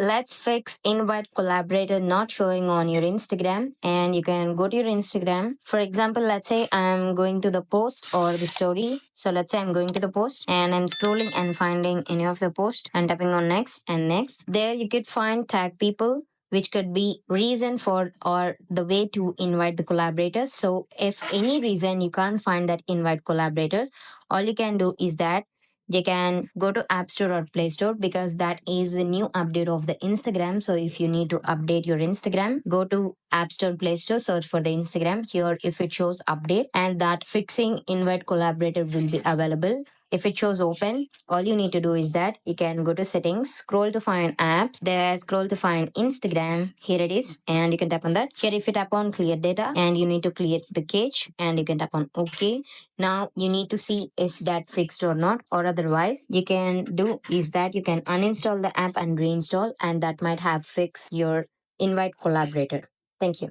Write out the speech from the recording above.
let's fix invite collaborator not showing on your Instagram. And you can go to your Instagram. For example, let's say I'm going to the post or the story. So let's say I'm going to the post and I'm scrolling and finding any of the post and tapping on next and next. There you could find tag people, which could be reason for or the way to invite the collaborators. So if any reason you can't find that invite collaborators, all you can do is that they can go to App Store or Play Store, because that is the new update of the Instagram. So if you need to update your Instagram, go to App Store, Play Store, search for the Instagram. Here, if it shows update, and that fixing invite collaborator will be available. If it shows open, all you need to do is that you can go to settings, scroll to find apps, there scroll to find Instagram. Here it is, and you can tap on that. Here, if you tap on clear data, and you need to clear the cache, and you can tap on OK. Now you need to see if that fixed or not, or otherwise you can do is that you can uninstall the app and reinstall, and that might have fixed your invite collaborator. Thank you.